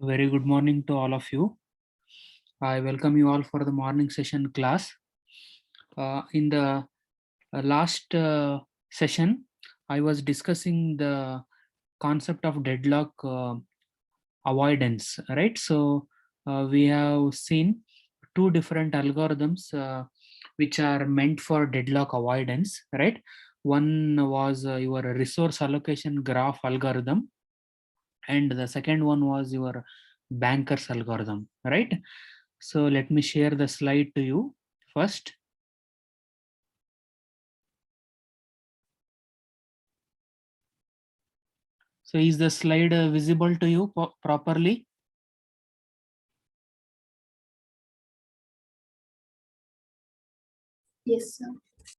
Very good morning to all of you. I welcome you all for the morning session class. In the last session, I was discussing the concept of deadlock avoidance, right? So we have seen two different algorithms which are meant for deadlock avoidance, right? One was your resource allocation graph algorithm, and the second one was your banker's algorithm, right? So let me share the slide to you first. So is the slide visible to you properly? Yes, sir.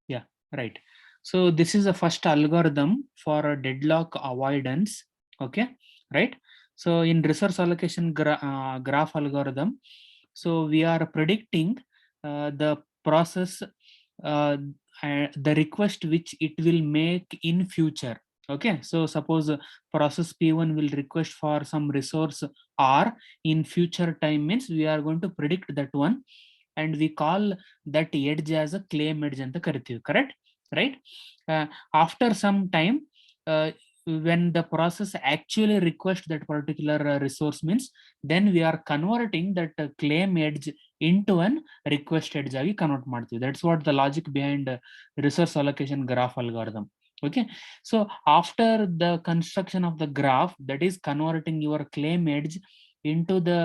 Yeah, right. So this is the first algorithm for a deadlock avoidance. Okay, right. So in resource allocation graph algorithm, so we are predicting the process, the request which it will make in future. Okay, so suppose process P1 will request for some resource R in future time, means we are going to predict that one, and we call that edge as a claim edge anta kariತೀವಿ, correct, right? After some time, when the process actually requests that particular resource, means then we are converting that claim edge into an request edge ಆಗಿ convert ಮಾಡ್ತೀವಿ. That's what the logic behind resource allocation graph algorithm. Okay, so after the construction of the graph, that is converting your claim edge into the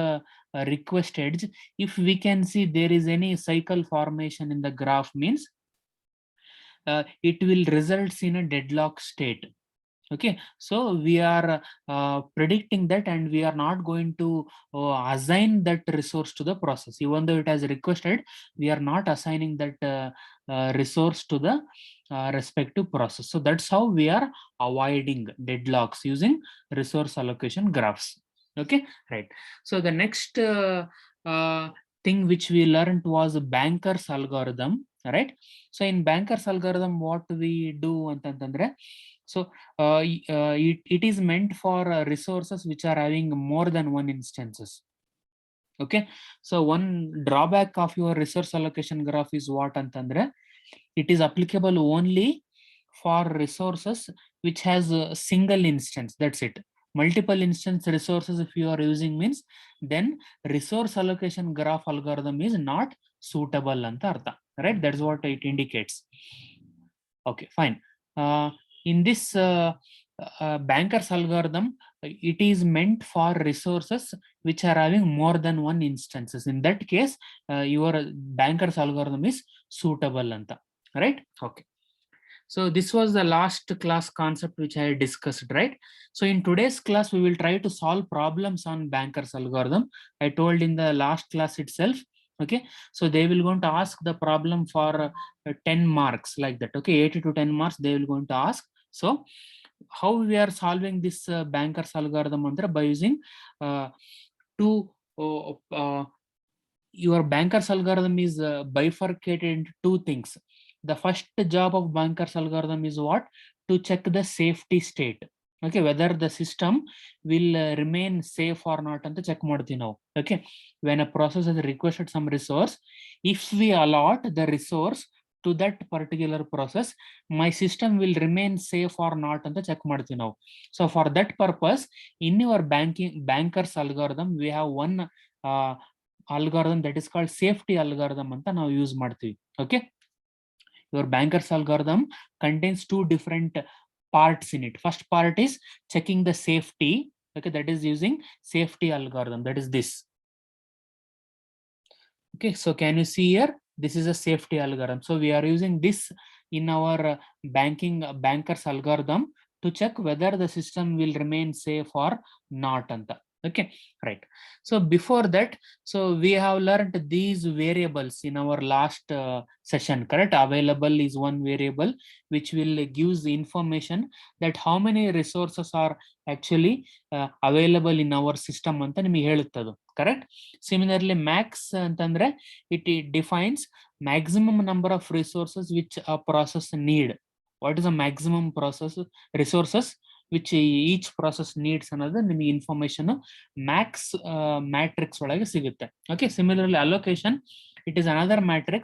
request edge, if we can see there is any cycle formation in the graph, means it will result in a deadlock state. Okay, so we are predicting that, and we are not going to assign that resource to the process. Even though it has requested, we are not assigning that resource to the respective process. So that's how we are avoiding deadlocks using resource allocation graphs. Okay, right. So the next thing which we learned was banker's algorithm, right? So in banker's algorithm, what we do antantandre, so it is meant for resources which are having more than one instances. Okay, so one drawback of your resource allocation graph is what antandre, it is applicable only for resources which has a single instance, that's it. Multiple instance resources if you are using, means then resource allocation graph algorithm is not suitable anta artha, right? That's what it indicates. Okay, fine. In this banker's algorithm, it is meant for resources which are having more than one instances. In that case, your banker's algorithm is suitable anta, right? Okay, so this was the last class concept which I discussed, right? So in today's class, we will try to solve problems on banker's algorithm. I told in the last class itself. Okay, so they will going to ask the problem for 10 marks like that. Okay, 80 to 10 marks they will going to ask. So how we are solving this banker's algorithm andre, by using two your banker's algorithm is bifurcated into two things. The first job of banker's algorithm is what? To check the safety state. Okay, whether the system will remain safe or not anta check ಮಾಡ್ತೀವಿ ನಾವು. Okay, when a process has requested some resource, if we allot the resource to that particular process, my system will remain safe or not anta check ಮಾಡ್ತೀವಿ ನಾವು. So for that purpose, in your banker's algorithm, we have one algorithm that is called safety algorithm anta ನಾವು use ಮಾಡ್ತೀವಿ. Okay, your banker's algorithm contains two different parts in it. First part is checking the safety. Okay, that is using safety algorithm, that is this. Okay, so can you see here, this is a safety algorithm. So we are using this in our banker's algorithm to check whether the system will remain safe or not anta. Okay, right. So before that, so we have learned these variables in our last session, correct? Available is one variable which will gives the information that how many resources are actually available in our system anta ನಿಮಗೆ ಹೇಳುತ್ತದು, correct? Similarly, max ಅಂತಂದ್ರೆ it defines maximum number of resources which a process need. What is the maximum resources which each process needs ಅನ್ನೋದು ನಿಮಗೆ information Max matrix ಒಳಗೆ ಸಿಗುತ್ತೆ. Okay, similarly allocation, it is another matrix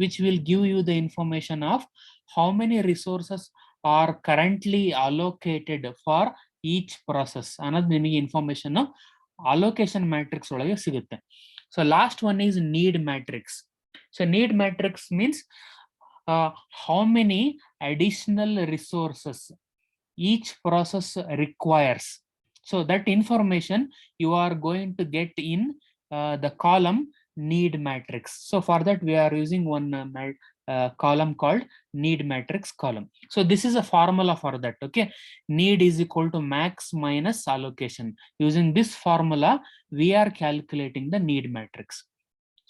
which will give you the information of how many resources are currently allocated for each process ಅನ್ನೋದು ನಿಮಗೆ information allocation matrix ಒಳಗೆ ಸಿಗುತ್ತೆ. So last one is need matrix. So need matrix means how many additional resources each process requires. So that information you are going to get in the column need matrix. So for that we are using one column called need matrix column. So this is a formula for that. Okay, need is equal to max minus allocation. Using this formula we are calculating the need matrix.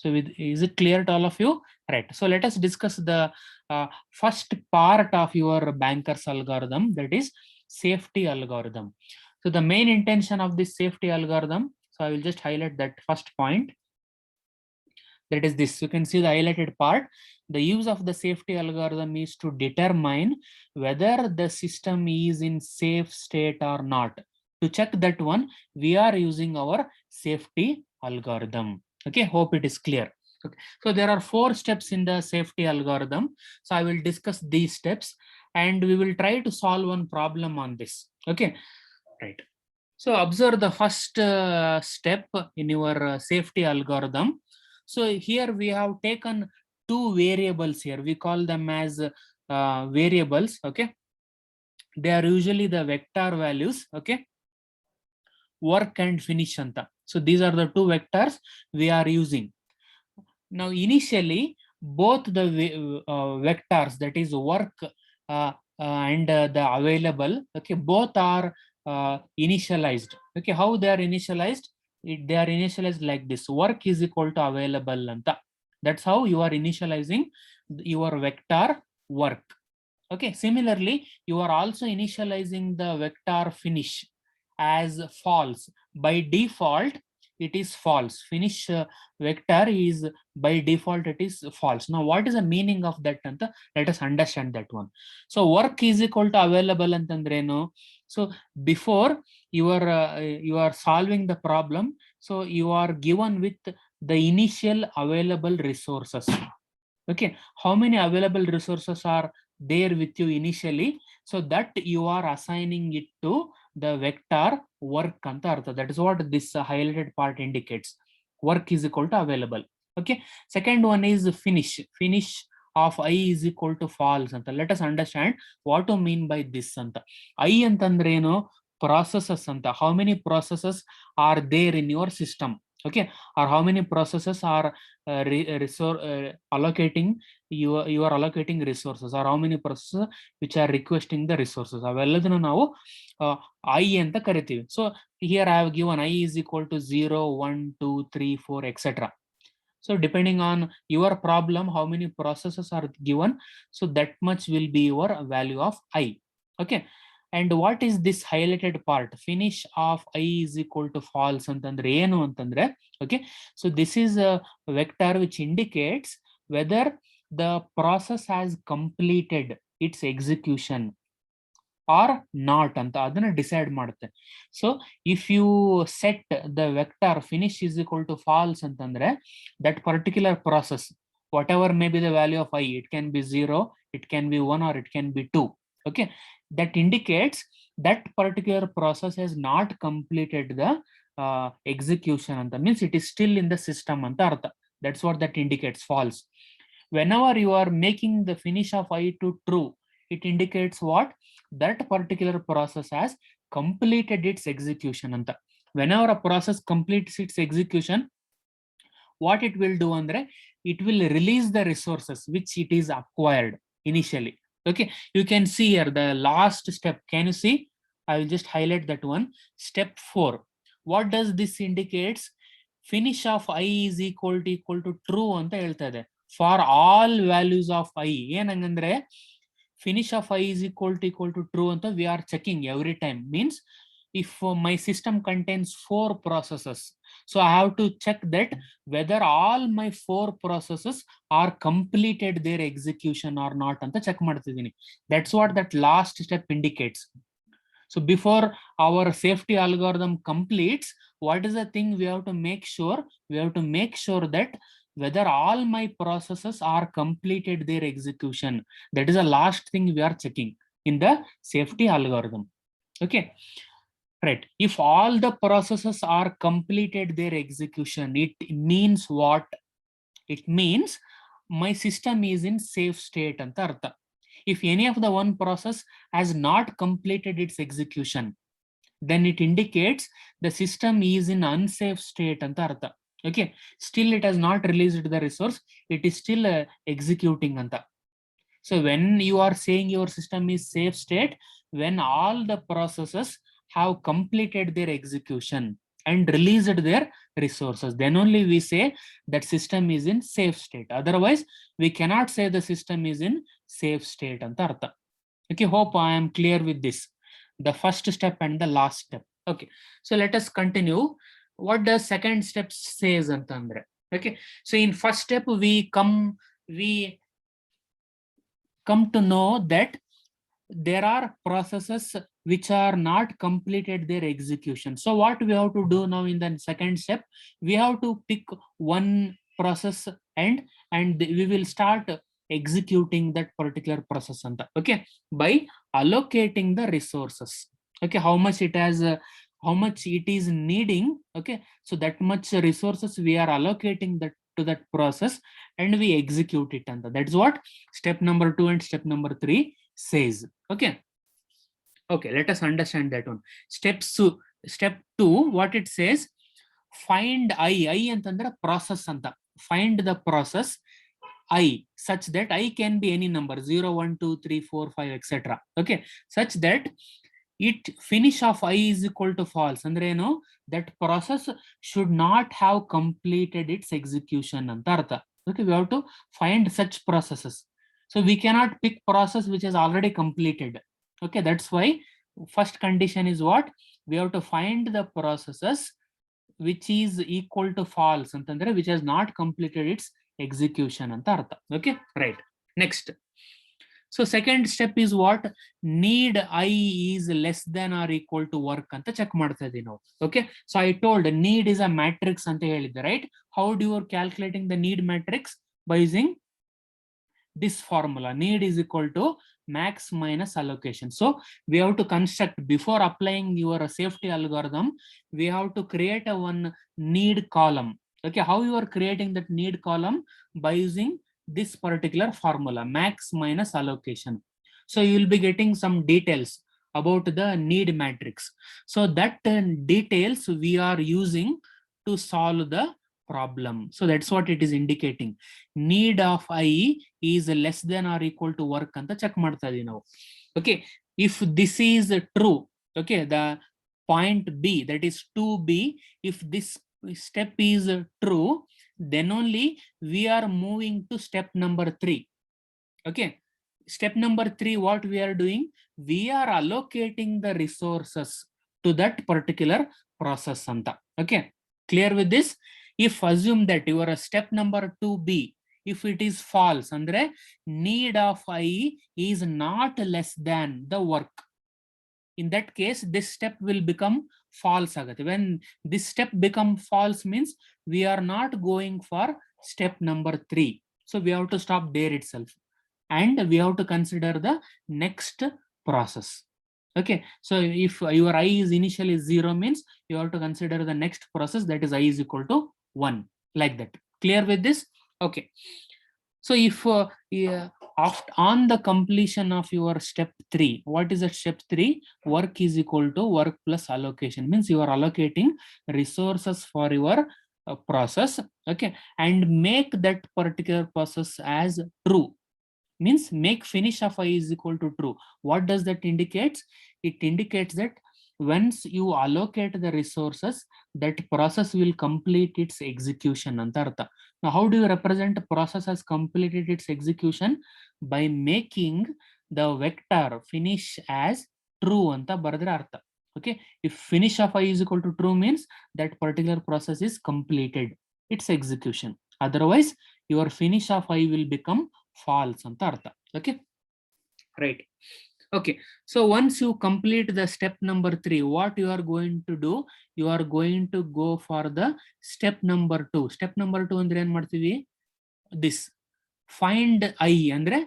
So is it clear to all of you? Right. So let us discuss the first part of your bankers algorithm, that is safety algorithm. So the main intention of this safety algorithm, so I will just highlight that first point. That is this, you can see the highlighted part. The use of the safety algorithm is to determine whether the system is in safe state or not. To check that one, we are using our safety algorithm. Okay, hope it is clear. Okay. So there are 4 steps in the safety algorithm. So I will discuss these steps and we will try to solve one problem on this. Okay, right. So observe the first step in your safety algorithm. So here we have taken 2 variables here. We call them as variables. Okay, they are usually the vector values. Okay, work and finish anta. So these are the 2 vectors we are using. Now initially both the vectors, that is work and the available, okay, both are initialized. Okay, how they are initialized? They are initialized like this: work is equal to available anta. That's how you are initializing your vector work. Okay, similarly you are also initializing the vector finish as false. By default it is false. Finish vector is by default it is false. Now what is the meaning of that anta? Let us understand that one. So work is equal to available antandreno. So before you are solving the problem, so you are given with the initial available resources. Okay, how many available resources are there with you initially? So that you are assigning it to the vector work anta artha. That is what this highlighted part indicates. Work is equal to available. Okay, second one is finish. Finish of I is equal to false anta. Let us understand what to mean by this anta. I antandre eno processes anta. How many processes are there in your system? Okay, or how many processes are allocating, you are allocating resources, or how many processes which are requesting the resources. ಅವೆಲ್ಲದನ್ನು ನಾವು I ಅಂತ ಕರಿತೀವಿ. So here I have given I is equal to 0, 1, 2, 3, 4, etc. So depending on your problem, how many processes are given, so that much will be your value of I. Okay, and what is this highlighted part? Finish of I is equal to false ಅಂತಂದ್ರೆ ಏನು ಅಂತಂದ್ರೆ, okay, so this is a vector which indicates whether the process has completed its execution or not ಅಂತ ಅದನ್ನ decide ಮಾಡುತ್ತೆ. So if you set the vector finish is equal to false ಅಂತಂದ್ರೆ that particular process, whatever may be the value of I, it can be 0, it can be 1, or it can be 2. Okay, that indicates that particular process has not completed the execution anta, means it is still in the system anta artha. That's what that indicates, false. Whenever you are making the finish of I to true, it indicates what? That particular process has completed its execution anta. Whenever a process completes its execution, what it will do andre, it will release the resources which it is acquired initially. Okay, you can see here the last step. Can you see? I will just highlight that one. Step 4. What does this indicates? Finish of I is equal to true anta ಹೇಳ್ತಾ ಇದೆ for all values of I. ಏನಂಗಂದ್ರೆ finish of I is equal to true anta we are checking every time. Means if my system contains 4 processes, so I have to check that whether all my 4 processes are completed their execution or not anta check ಮಾಡ್ತಿದ್ದೀನಿ. That's what that last step indicates. So before our safety algorithm completes, what is the thing we have to make sure? We have to make sure that whether all my processes are completed their execution. That is the last thing we are checking in the safety algorithm. Okay, right. If all the processes are completed their execution, it means what? It means my system is in safe state anta artha. If any of the one process has not completed its execution, then it indicates the system is in unsafe state anta artha. Okay, still it has not released the resource, it is still executing anta. So when you are saying your system is safe state, when all the processes have completed their execution and released their resources, then only we say that system is in safe state. Otherwise, we cannot say the system is in safe state anta artha. Okay, hope I am clear with this. The first step and the last step. Okay, so let us continue. What does second step says antandre? Okay, so in first step we come to know that there are processes which are not completed their execution. So what we have to do now in the second step, we have to pick one process and we will start executing that particular process anta. Okay, by allocating the resources. Okay, how much it has how much it is needing. Okay, so that much resources we are allocating that to that process and we execute it anta. That's what step number 2 and step number 3 says. Okay, okay, let us understand that one. Step 2, what it says, find I ಅಂತಂದ್ರೆ process ಅಂತ. Find the process I such that I can be any number 0 1 2 3 4 5 etc. Okay, such that it finish of I is equal to false. ಅಂದ್ರೆ ಏನು, that process should not have completed its execution ಅಂತ ಅರ್ಥ. Okay, we have to find such processes. So we cannot pick process which is already completed. Okay, that's why first condition is what? We have to find the processes which is equal to false ಅಂತಂದ್ರೆ which has not completed its execution ಅಂತ ಅರ್ಥ. Okay, right. Next. So second step is what? Need I is less than or equal to work ಅಂತ check ಮಾಡ್ತಾ ಇದೀವಿ ನಾವು. Okay, so I told need is a matrix ಅಂತ ಹೇಳಿದ್ದೆ, right? How do you are calculating the need matrix? By using this formula. Need is equal to max minus allocation. So we have to construct, before applying your safety algorithm, we have to create a one need column. Okay, how you are creating that need column? By using this particular formula, max minus allocation. So you will be getting some details about the need matrix. So that details we are using to solve the problem. So that's what it is indicating. Need of I is less than or equal to work ಅಂತ check ಮಾಡ್ತಾ ಇದೀವಿ ನಾವು. Okay, if this is true, okay, the point B, that is 2B, if this step is true, then only we are moving to step number 3. Okay, step number 3, what we are doing? We are allocating the resources to that particular process anta. Okay, clear with this? If assume that your step number 2B, if it is false, andre need of I is not less than the work. In that case, this step will become false agate. When this step become false means we are not going for step number 3. So we have to stop there itself and we have to consider the next process. Okay, so if your I is initially 0 means you have to consider the next process, that is I is equal to 1, like that. Clear with this? Okay, so if on the completion of your step 3, what is that step 3? Work is equal to work plus allocation, means you are allocating resources for your process. Okay, and make that particular process as true, means make finish of I is equal to true. What does that indicates? It indicates that once you allocate the resources, that process will complete its execution anta artha. Now how do you represent a process has completed its execution? By making the vector finish as true anta baradre artha. Okay, if finish of I is equal to true means that particular process is completed its execution. Otherwise your finish of I will become false anta artha. Okay, right. Okay, so once you complete the step number 3, what you are going to do, you are going to go for the step number 2. Step number 2 ಅಂದ್ರೆ ಏನ್ ಮಾಡ್ತೀವಿ, this find I ಅಂದ್ರೆ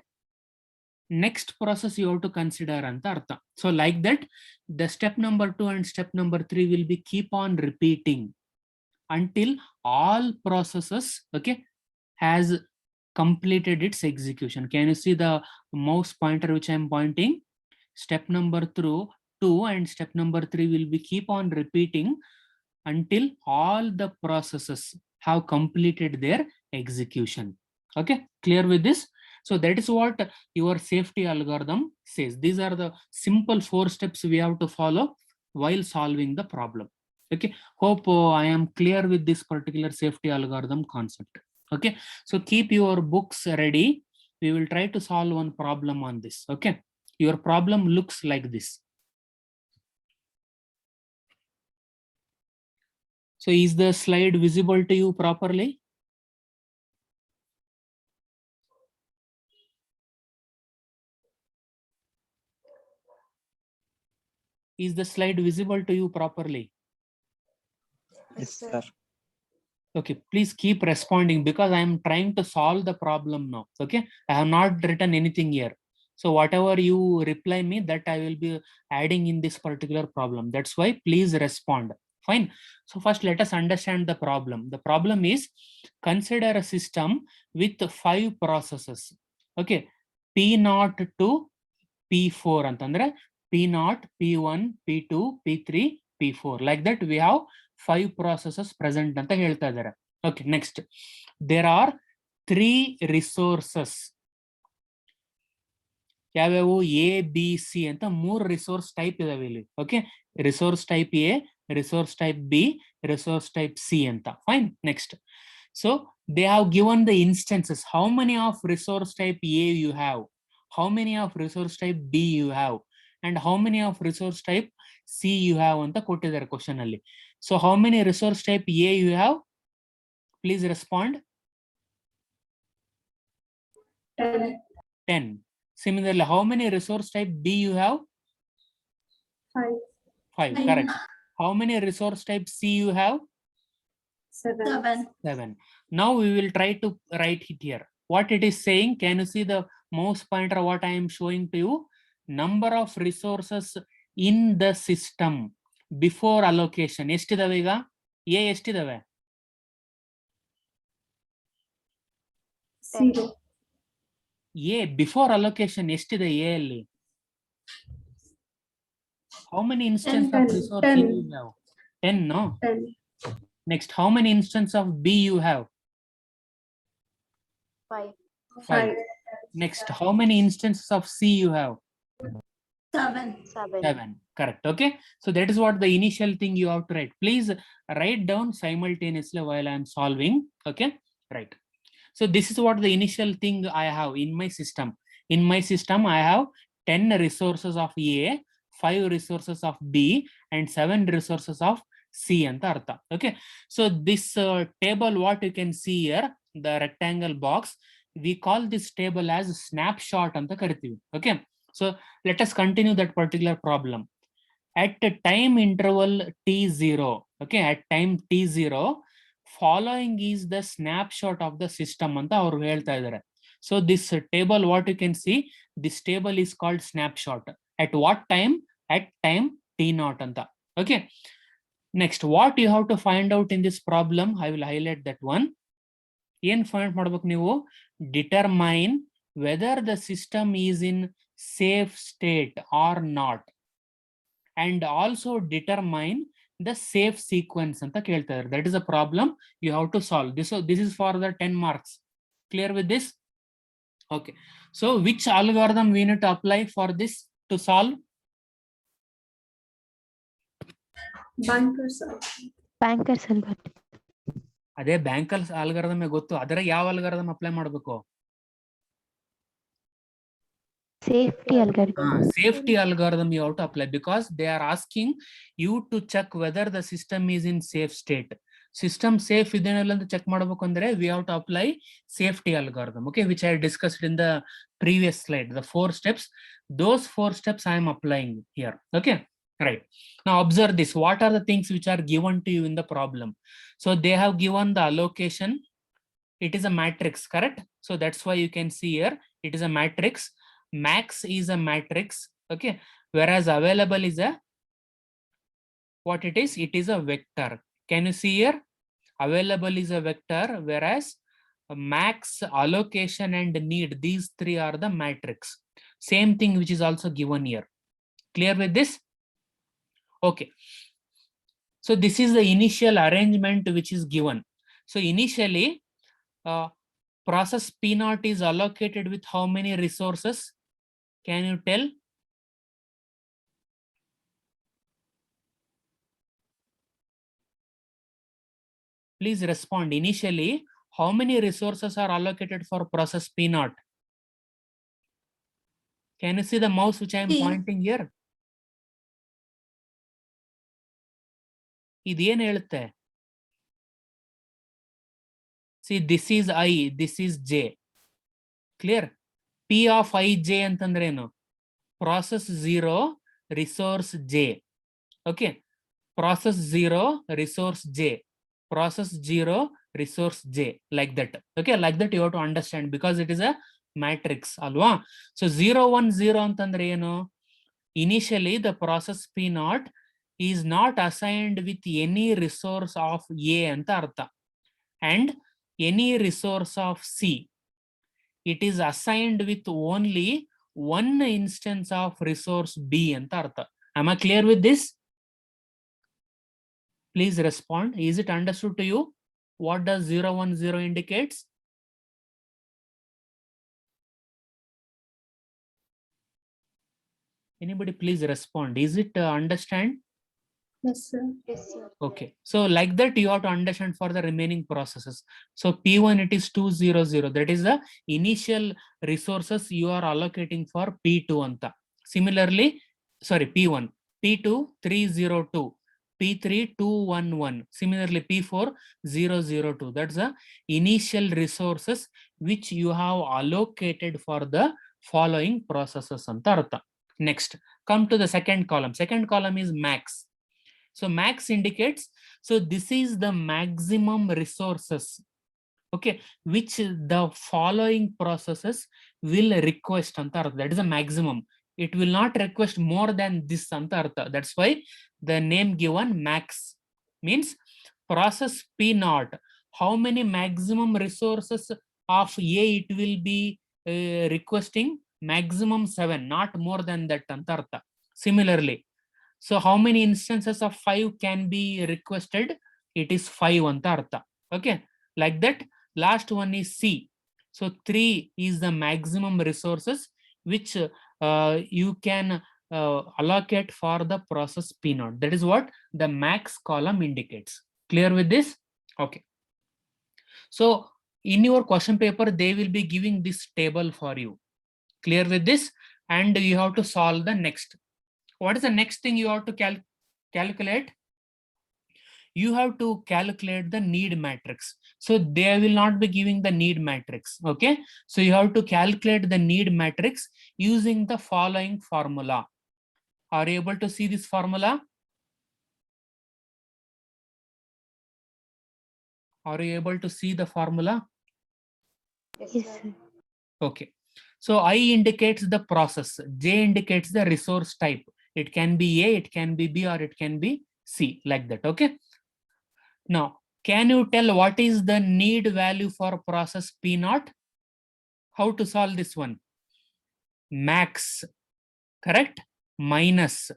next process you have to consider anta artha. So like that, the step number 2 and step number 3 will be keep on repeating until all processes, okay, has completed its execution. Can you see the mouse pointer which I am pointing? Step number 2 and step number 3 will be keep on repeating until all the processes have completed their execution. Okay, clear with this? So that is what your safety algorithm says. These are the simple 4 steps we have to follow while solving the problem. Okay, hope I am clear with this particular safety algorithm concept. Okay, so keep your books ready. We will try to solve one problem on this. Okay, your problem looks like this. So is the slide visible to you properly? Is the slide visible to you properly? Yes, sir. Okay, please keep responding because I am trying to solve the problem now. Okay, I have not written anything here. So whatever you reply me, that I will be adding in this particular problem. That's why please respond. Fine. So first let us understand the problem. The problem is, consider a system with 5 processes. Okay, P0 to P4 ಅಂತಂದ್ರೆ P0, P1, P2, P3, P4. Like that we have 5 processes present ಅಂತ ಹೇಳ್ತಾ ಇದ್ದಾರೆ. Okay, next. There are 3 resources. ಯಾವ್ಯಾವು? A, B, C ಅಂತ 3 resource type ಇದಾವೆ ಇಲ್ಲಿ. Okay, resource type A, resource type B, resource type C ಅಂತ. Fine. Next. So they have given the instances. How many of resource type A you have? How many of resource type B you have? And how many of resource type C you have ಅಂತ ಕೊಟ್ಟಿದ್ದಾರೆ question ಅಲ್ಲಿ. So how many resource type A you have? Please respond. 10. Similarly, how many resource type B you have? 5. Correct. How many resource type C you have? 7. Now we will try to write it here. What it is saying, can you see the mouse pointer what I am showing to you? Number of resources in the system before allocation. ಎಷ್ಟಿದಾವೆ ಈಗ? A ಎಷ್ಟಿದಾವೆ? 0. A before allocation ಎಷ್ಟಿದೆ A ಅಲ್ಲಿ? How many instances of resource A you have? 10, no? 10. Next, how many instances of B you have? 5. 5. Next, how many instances of C you have? 7. Correct. Okay, so that is what the initial thing you have to write. Please write down simultaneously while I am solving. Okay, right. So this is what the initial thing I have in my system. In my system I have 10 resources of A, 5 resources of B, and 7 resources of C anta artha. Okay, so this table what you can see here, the rectangle box, we call this table as snapshot anta karitivi. Okay, so let us continue that particular problem. At time interval t0, okay, at time t0, following is the snapshot of the system anta avaru ಹೇಳ್ತಾ ಇದ್ದಾರೆ. So this table what you can see, this table is called snapshot. At what time? At time t0 anta. Okay, next what you have to find out in this problem, I will highlight that one. ಏನ್ find ಮಾಡ್ಬೇಕು ನೀವು? Determine whether the system is in safe state or not, and also determine the safe sequence anta ಕೇಳ್ತಾ ಇದ್ದಾರೆ. That is a problem you have to solve. This is for the 10 marks. Clear with this? Okay, so which algorithm we need to apply for this to solve? Bankers. algorithm. ಅದೇ bankers ಆಲ್ಗಾರಿದಮ್ ಗೊತ್ತು, ಅದರ ಯಾವ ಆಲ್ಗಾರಿದಮ್ apply ಮಾಡಬೇಕು? Safety algorithm. Safety algorithm you have to apply, because they are asking you to check whether the system is in safe state. System safe ಇದೆಯಲ್ಲ ಅಂತ check ಮಾಡಬೇಕು ಅಂದ್ರೆ we have to apply safety algorithm, okay, which I discussed in the previous slide, the 4 steps. Those 4 steps I am applying here. Okay, right. Now observe this. What are the things which are given to you in the problem? So they have given the allocation. It is a matrix, correct? So that's why you can see here it is a matrix. Max is a matrix, okay, whereas available is a, what it is? It is a vector. Can you see here? Available is a vector, whereas max, allocation and need, these three are the matrix. Same thing which is also given here. Clear with this? Okay, so this is the initial arrangement which is given. So initially process P0 is allocated with how many resources? Can you tell? Please respond. Initially, how many resources are allocated for process P0? Can you see the mouse which I am pointing here? ಇದೇನು ಹೇಳುತ್ತೆ? See, this is I, this is J. Clear? P of I J ಅಂತಂದ್ರೆ ಏನು? Process 0, resource J. Okay. Process 0, resource J. Process 0, resource J. Like that. Okay, like that you have to understand because it is a matrix. Alwa? So 0, 1, 0 ಅಂತಂದ್ರೆ ಏನು? Initially, the process P0 is not assigned with any resource of A ಅಂತ ಅರ್ಥ. And any resource of C. It is assigned with only one instance of resource B ಅಂತ ಅರ್ಥ. Am I clear with this? Please respond. Is it understood to you? What does 0, 1, 0 indicates? Anybody please respond. Is it understand? Yes, sir. Yes, sir. Okay. So like that you have to understand for the remaining processes. So P1 it is 200. That is the initial resources you are allocating for P2 anta. Similarly, sorry, P1, P2 302, P3 211. Similarly, P4 002. That's the initial resources which you have allocated for the following processes anta artha. Next, come to the second column. Second column is max. So max indicates, so this is the maximum resources, okay, which the following processes will request anta artha. That is a maximum. It will not request more than this anta artha. That's why the name given max means process P0. How many maximum resources of A it will be requesting? Maximum 7, not more than that anta artha. Similarly, so how many instances of 5 can be requested? It is 5 anta artha. Okay, like that. Last one is C. So 3 is the maximum resources which you can allocate for the process P0. That is what the max column indicates. Clear with this? Okay. So in your question paper, they will be giving this table for you. Clear with this? And you have to solve the next. What is the next thing you have to calculate? You have to calculate the need matrix. So they will not be giving the need matrix. Okay. So you have to calculate the need matrix using the following formula. Are you able to see this formula? Are you able to see the formula? Yes, sir. Okay. So I indicates the process. J indicates the resource type. It can be A, it can be B, or it can be C, like that. Okay. Now, can you tell what is the need value for process P0? How to solve this one? Max, correct? Minus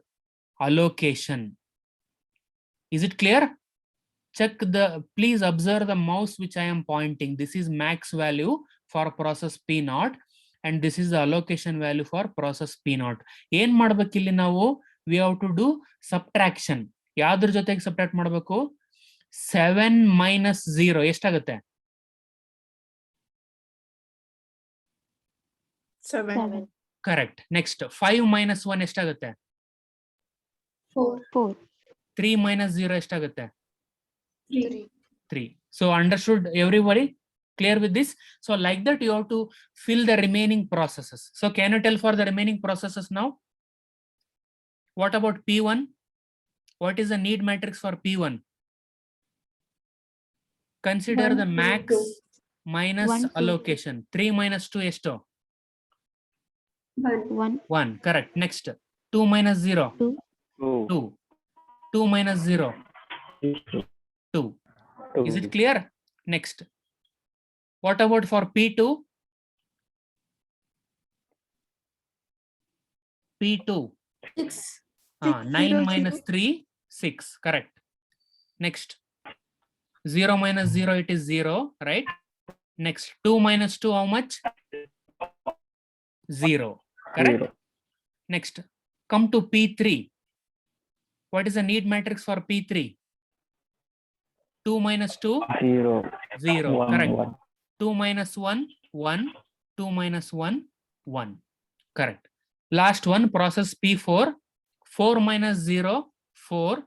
allocation. Is it clear? Check the, please observe the mouse which I am pointing. This is max value for process P0 and this is the allocation value for process P0. ಏನ್ ಮಾಡ್ಬೇಕು ಇಲ್ಲಿ ನಾವು? We have to do subtraction. ಯಾವ್ದ್ರ ಜೊತೆಗೆ subtract ಮಾಡಬೇಕು? 7 minus 0 ಎಷ್ಟಾಗುತ್ತೆ? 7. Correct. Next, 5 minus 1 ಎಷ್ಟಾಗುತ್ತೆ? 4. 4. 3 minus 0 ಎಷ್ಟಾಗುತ್ತೆ? 3. 3. So understood everybody? Clear with this? So like that you have to fill the remaining processes. So can you tell for the remaining processes now? What about P1? What is the need matrix for P1? Consider the 1, max 2, minus 1, 2. allocation. 3 minus 2 esto? 1, 1, 1. Correct. Next. 2 minus 0? 2, 2. 2 minus 0? 2. Is it clear? Next. What about for P2? P2. 6. 9 minus 3, 6. Correct. Next. 0 minus 0, it is 0, right? Next. 2 minus 2, how much? 0. Correct. Next. Come to P3. What is the need matrix for P3? 2 minus 2? 0. 0. Correct. 1. 2 minus 1, 1. 2 minus 1, 1. Correct. Last one, process P4. 4 minus 0, 4.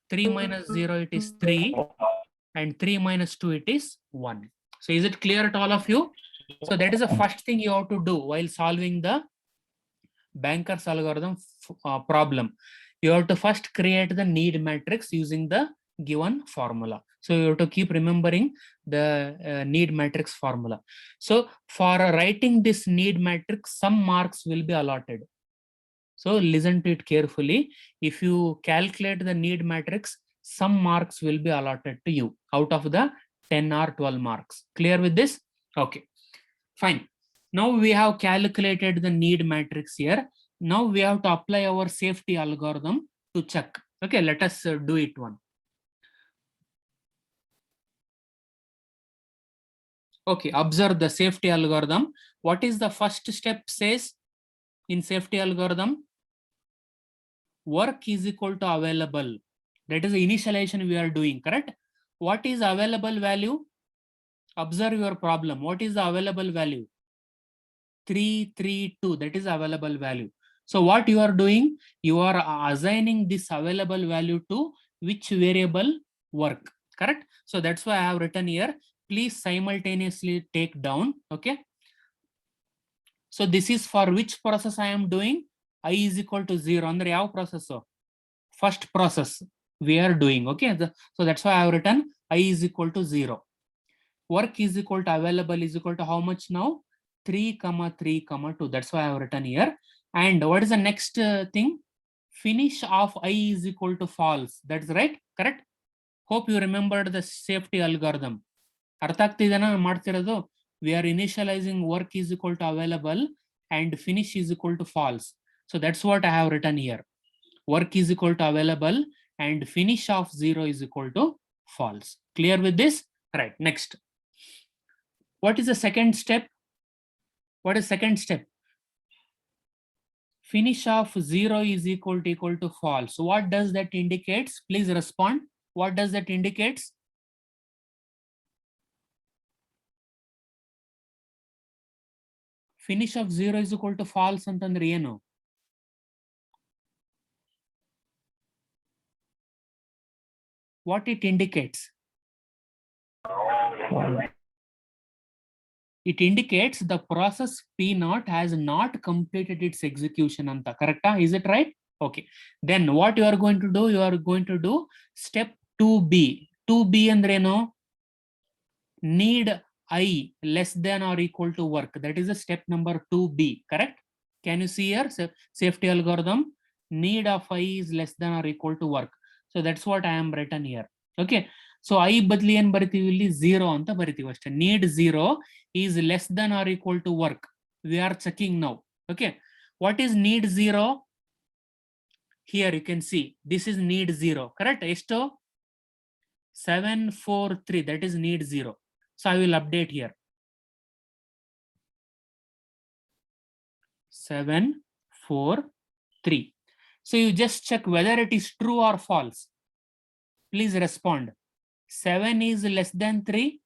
3 minus 0, it is 3. And 3 minus 2, it is 1. So is it clear to all of you? So that is the first thing you have to do while solving the Banker's algorithm problem. You have to first create the need matrix using the given formula. So you have to keep remembering the need matrix formula. So for writing this need matrix, some marks will be allotted. So listen to it carefully. If you calculate the need matrix, some marks will be allotted to you out of the 10 or 12 marks. Clear with this? Okay, fine. Now we have calculated the need matrix here. Now we have to apply our safety algorithm to check. Okay, let us do it one. Okay, observe the safety algorithm. What is the first step says in safety algorithm? Work is equal to available. That is the initialization we are doing, correct? What is available value? Observe your problem. What is the available value? 332. That is available value. So what you are doing? You are assigning this available value to which variable? Work, correct? So that's why I have written here. Please simultaneously take down. Okay. So this is for which process I am doing? I is equal to 0. Andre yav process? First process we are doing. Okay. So that's why I have written I is equal to 0. Work is equal to available is equal to how much now? 3, 3, 2. That's why I have written here. And what is the next thing? Finish of I is equal to false. That's right. Correct. Hope you remembered the safety algorithm. ಅರ್ಥ ಆಗ್ತಿದೆನಾ ಮಾಡ್ತಿರೋದು? We are initializing work is equal to available and finish is equal to false. So that's what I have written here. Work is equal to available and finish of 0 is equal to false. Clear with this? Right. Next. What is the second step? What is second step? Finish of 0 is equal to false. So what does that indicates? Please respond. What does that indicates? Finish of 0 is equal to false ಅಂತಂದ್ರೆ ಏನು? What it indicates? It indicates the process P0 has not completed its execution anta. Correct? Is it right? Okay. Then what you are going to do? You are going to do step 2B. 2B andre no? Need I less than or equal to work. That is the step number 2B. Correct? Can you see here? Safety algorithm. Need of I is less than or equal to work. So that's what I am written here. Okay. So I badli en bariತೀವಿ ಇಲ್ಲಿ 0 ಅಂತ ಬರಿತೀವಿ ಅಷ್ಟೇ. Need 0 is less than or equal to work. We are checking now. Okay. What is need 0? Here you can see this is need 0. Correct? Esto 743. That is need 0. So I will update here. 743. So you just check whether it is true or false. Please respond. 7 is less than 3.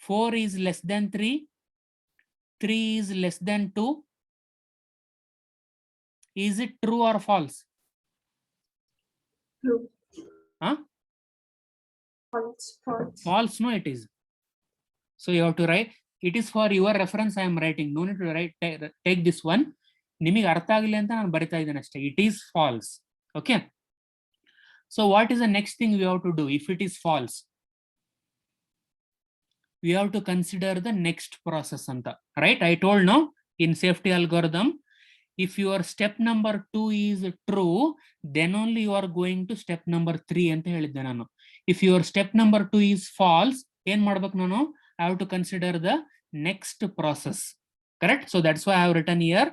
4 is less than 3. 3 is less than 2. Is it true or false? True. Huh? False. False. False, no, it is. So you have to write, it is for your reference I am writing. No need to write, take this one. ನಿಮಗೆ ಅರ್ಥ ಆಗಲಿ ಅಂತ ನಾನು ಬರಿತಾ ಇದ್ದೇನೆ ಅಷ್ಟೇ. It is false. Okay. So what is the next thing we have to do if it is false? We have to consider the next process anta, right? I told now in safety algorithm, if your step number 2 is true, then only you are going to step number 3 ಅಂತ ಹೇಳಿದ್ದೆ ನಾನು. If your step number 2 is false, ಏನ್ ಮಾಡ್ಬೇಕು ನಾನು? I have to consider the next process. Correct? So that's why I have written here,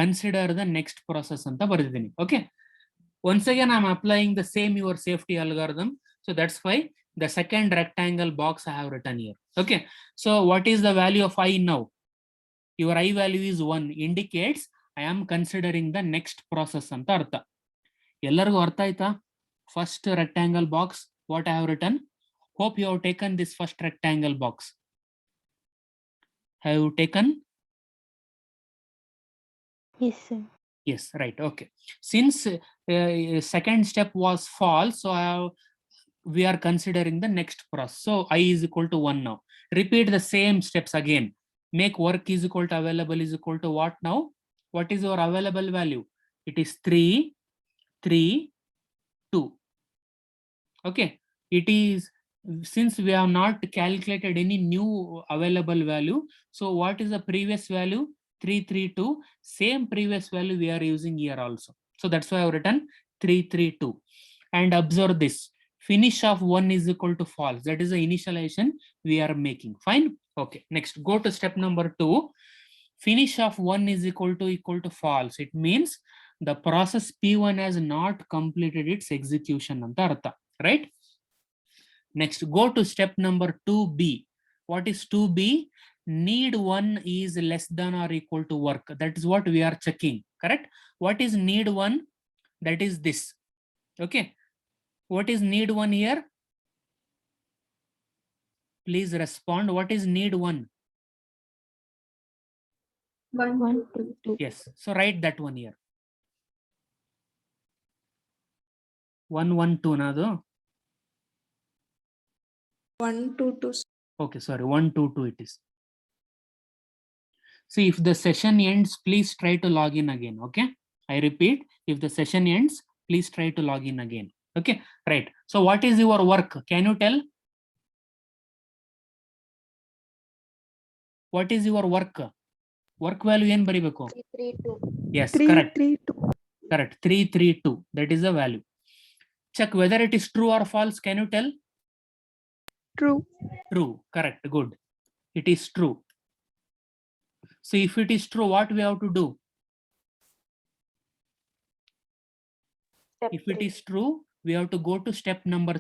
consider the next process ಅಂತ ಬರೆದಿದ್ದೀನಿ. Okay. Once again, I'm applying the same your safety algorithm. So that's why the second rectangle box I have written here. Okay. So what is the value of I now? Your I value is 1, indicates I am considering the next process anta artha. Ellargu artha aita? First rectangle box, what I have written? Hope you have taken this first rectangle box. Have you taken? Yes, sir. Yes, right. Okay. Since second step was false, so we are considering the next process. So I is equal to 1 now. Repeat the same steps again. Make work is equal to available is equal to what now? What is your available value? It is 3, 3, 2. Okay. It is, since we have not calculated any new available value, so what is the previous value? 332. Same previous value we are using here also. So that's why I have written 332. And observe this. Finish of 1 is equal to false. That is the initialization we are making. Fine. Okay. Next, go to step number 2. Finish of 1 is equal to false. It means the process P1 has not completed its execution anta artha. Right? Next, go to step number 2B. What is 2B? Need 1 is less than or equal to work. That is what we are checking. Correct? What is need 1? That is this. Okay. What is need 1 here? Please respond. What is need 1? 1, 1, 2, 2. Yes. So write that one here. 1, 1, 2 nadu. 1, 2, 2. Okay, sorry. 1, 2, 2 it is. See, if the session ends, please try to log in again. Okay. I repeat, if the session ends, please try to log in again. Okay. Right. So what is your work? Can you tell? What is your work? Work value ಏನು ಬರಿಬೇಕು? 332. Yes, 3, correct. 3, 2. Correct. 332. That is the value. Check whether it is true or false. Can you tell? True. True. Correct. Good. It is true. So if it is true, what we have to do? Step If it 3. is true, we have to go to step number